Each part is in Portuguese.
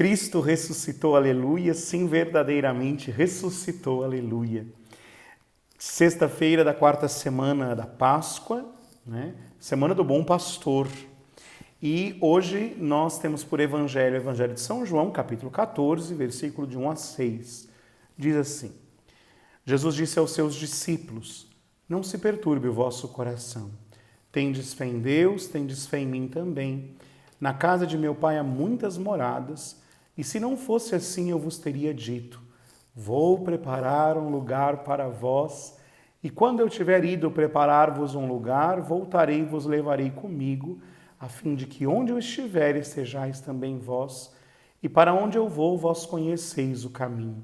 Cristo ressuscitou, aleluia, sim, verdadeiramente ressuscitou, aleluia. Sexta-feira da quarta semana da Páscoa, né? Semana do Bom Pastor. E hoje nós temos por evangelho o Evangelho de São João, capítulo 14, versículo de 1 a 6. Diz assim: Jesus disse aos seus discípulos: não se perturbe o vosso coração. Tendes fé em Deus, tendes fé em mim também. Na casa de meu pai há muitas moradas, e se não fosse assim eu vos teria dito: vou preparar um lugar para vós, e quando eu tiver ido preparar-vos um lugar, voltarei e vos levarei comigo, a fim de que onde eu estiver estejais também vós, e para onde eu vou vós conheceis o caminho.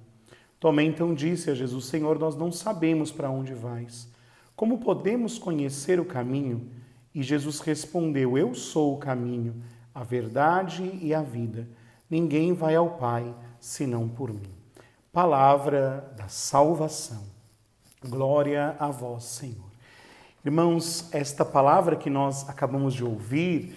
Tomé então disse a Jesus: Senhor, nós não sabemos para onde vais. Como podemos conhecer o caminho? E Jesus respondeu: eu sou o caminho, a verdade e a vida. Ninguém vai ao Pai senão por mim. Palavra da salvação. Glória a vós, Senhor. Irmãos, esta palavra que nós acabamos de ouvir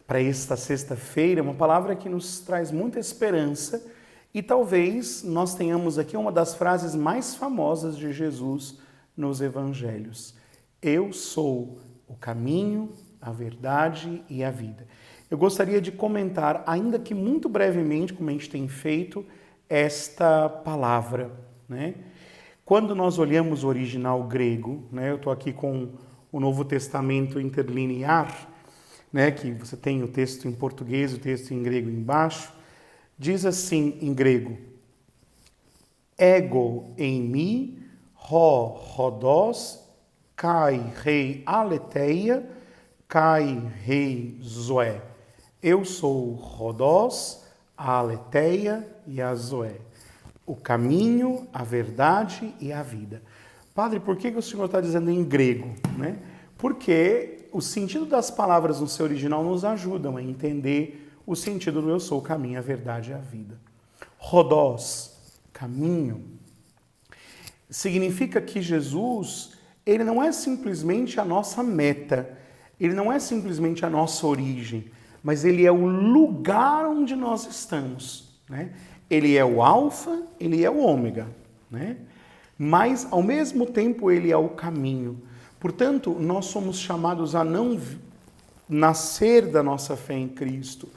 para esta sexta-feira é uma palavra que nos traz muita esperança e talvez nós tenhamos aqui uma das frases mais famosas de Jesus nos evangelhos. Eu sou o caminho, a verdade e a vida. Eu gostaria de comentar, ainda que muito brevemente, como a gente tem feito, esta palavra, né? Quando nós olhamos o original grego, né? Eu estou aqui com o Novo Testamento interlinear, né? Que você tem o texto em português e o texto em grego embaixo. Diz assim em grego: ego em mi, rhodós, kai rei aletheia, kai rei zoé. Eu sou Rhodós, a aletheia e a zoé. O caminho, a verdade e a vida. Padre, por que o senhor está dizendo em grego, né? Porque o sentido das palavras no seu original nos ajudam a entender o sentido do eu sou o caminho, a verdade e a vida. Rhodós, caminho, significa que Jesus, ele não é simplesmente a nossa meta, ele não é simplesmente a nossa origem, mas ele é o lugar onde nós estamos, né? Ele é o alfa, ele é o ômega, né? Mas, ao mesmo tempo, ele é o caminho. Portanto, nós somos chamados a não nascer da nossa fé em Cristo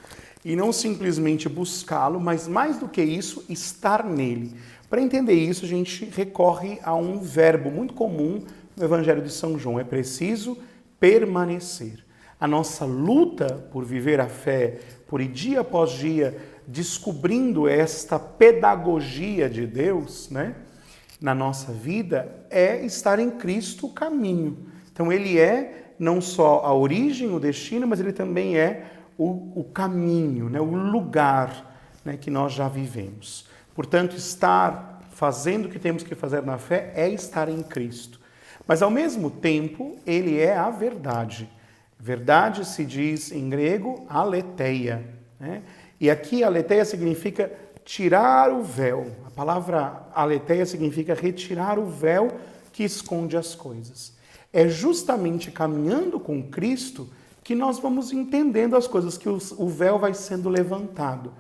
e não simplesmente buscá-lo, mas mais do que isso, estar nele. Para entender isso, a gente recorre a um verbo muito comum no Evangelho de São João: é preciso permanecer. A nossa luta por viver a fé, por ir dia após dia descobrindo esta pedagogia de Deus, né, na nossa vida, é estar em Cristo o caminho. Então ele é não só a origem, o destino, mas ele também é o caminho, né, o lugar, né, que nós já vivemos. Portanto, estar fazendo o que temos que fazer na fé é estar em Cristo. Mas ao mesmo tempo, ele é a verdade. Verdade se diz em grego aletheia, né? E aqui aletheia significa tirar o véu. A palavra aletheia significa retirar o véu que esconde as coisas. É justamente caminhando com Cristo que nós vamos entendendo as coisas, que o véu vai sendo levantado.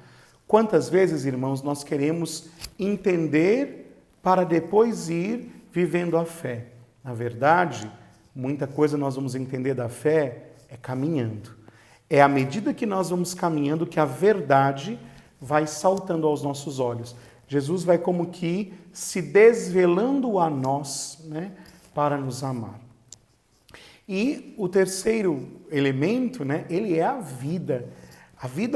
Quantas vezes, irmãos, nós queremos entender para depois ir vivendo a fé? Na verdade, muita coisa nós vamos entender da fé é caminhando. É à medida que nós vamos caminhando que a verdade vai saltando aos nossos olhos. Jesus vai como que se desvelando a nós, né, para nos amar. E o terceiro elemento, né, ele é a vida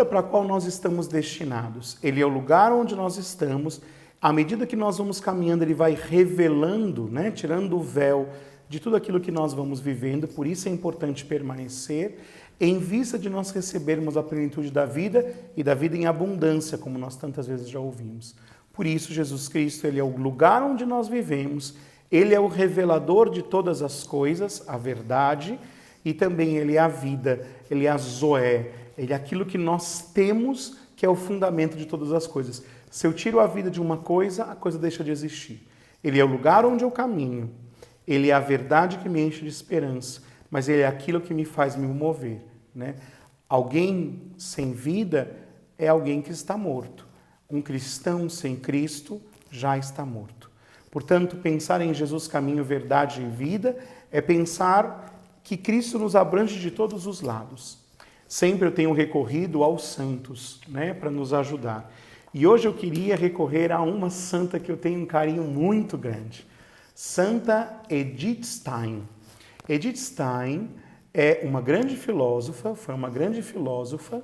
para a qual nós estamos destinados. Ele é o lugar onde nós estamos. À medida que nós vamos caminhando, ele vai revelando, né, tirando o véu de tudo aquilo que nós vamos vivendo. Por isso é importante permanecer em vista de nós recebermos a plenitude da vida e da vida em abundância, como nós tantas vezes já ouvimos. Por isso, Jesus Cristo, ele é o lugar onde nós vivemos, ele é o revelador de todas as coisas, a verdade, e também ele é a vida, ele é a zoé, ele é aquilo que nós temos, que é o fundamento de todas as coisas. Se eu tiro a vida de uma coisa, a coisa deixa de existir. Ele é o lugar onde eu caminho, ele é a verdade que me enche de esperança, mas ele é aquilo que me faz me mover, né? Alguém sem vida é alguém que está morto. Um cristão sem Cristo já está morto. Portanto, pensar em Jesus, caminho, verdade e vida é pensar que Cristo nos abrange de todos os lados. Sempre eu tenho recorrido aos santos, né, para nos ajudar. E hoje eu queria recorrer a uma santa que eu tenho um carinho muito grande. Santa Edith Stein. Edith Stein é uma grande filósofa, foi uma grande filósofa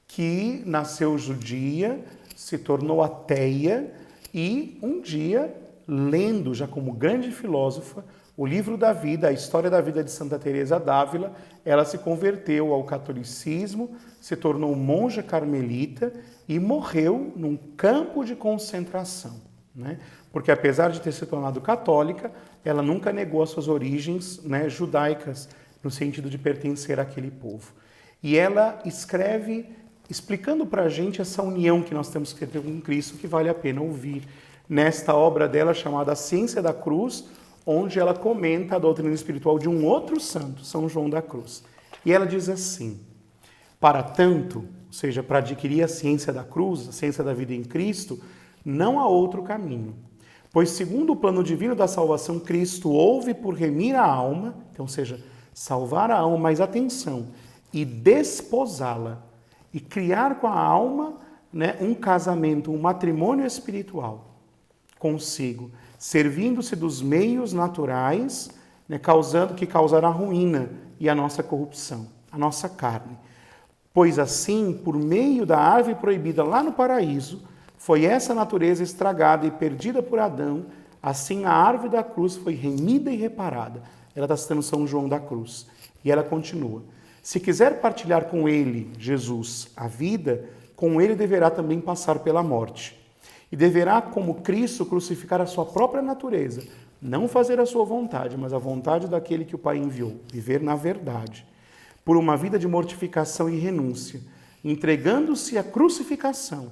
que nasceu judia, se tornou ateia e um dia, lendo já como grande filósofa, o livro da vida, a história da vida de Santa Teresa d'Ávila, ela se converteu ao catolicismo, se tornou monja carmelita e morreu num campo de concentração, né? Porque apesar de ter se tornado católica, ela nunca negou as suas origens, né, judaicas, no sentido de pertencer àquele povo. E ela escreve explicando para a gente essa união que nós temos que ter com Cristo, que vale a pena ouvir nesta obra dela chamada A Ciência da Cruz, onde ela comenta a doutrina espiritual de um outro santo, São João da Cruz. E ela diz assim: para tanto, ou seja, para adquirir a ciência da cruz, a ciência da vida em Cristo, não há outro caminho. Pois segundo o plano divino da salvação, Cristo houve por remir a alma, então, ou seja, salvar a alma, mas atenção, e desposá-la, e criar com a alma, né, um casamento, um matrimônio espiritual consigo, servindo-se dos meios naturais, né, que causará a ruína e a nossa corrupção, a nossa carne. Pois assim, por meio da árvore proibida lá no paraíso, foi essa natureza estragada e perdida por Adão, assim a árvore da cruz foi remida e reparada. Ela está citando São João da Cruz. E ela continua: se quiser partilhar com ele, Jesus, a vida, com ele deverá também passar pela morte. E deverá, como Cristo, crucificar a sua própria natureza, não fazer a sua vontade, mas a vontade daquele que o Pai enviou, viver na verdade, por uma vida de mortificação e renúncia, entregando-se à crucificação.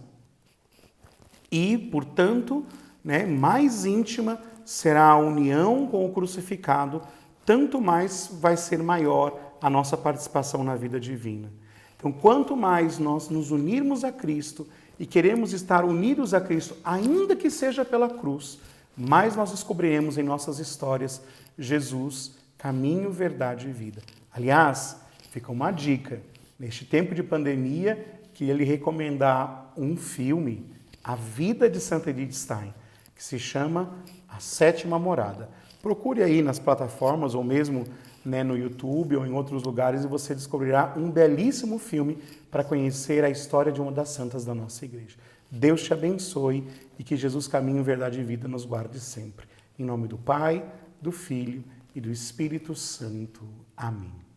E, portanto, né, mais íntima será a união com o crucificado, tanto mais vai ser maior a nossa participação na vida divina. Então, quanto mais nós nos unirmos a Cristo e queremos estar unidos a Cristo, ainda que seja pela cruz, mais nós descobriremos em nossas histórias Jesus, caminho, verdade e vida. Aliás, fica uma dica, neste tempo de pandemia, que ele recomendar um filme, A Vida de Santa Edith Stein, que se chama A Sétima Morada. Procure aí nas plataformas ou mesmo, né, no YouTube ou em outros lugares e você descobrirá um belíssimo filme para conhecer a história de uma das santas da nossa igreja. Deus te abençoe e que Jesus, caminho, verdade e vida nos guarde sempre. Em nome do Pai, do Filho e do Espírito Santo. Amém.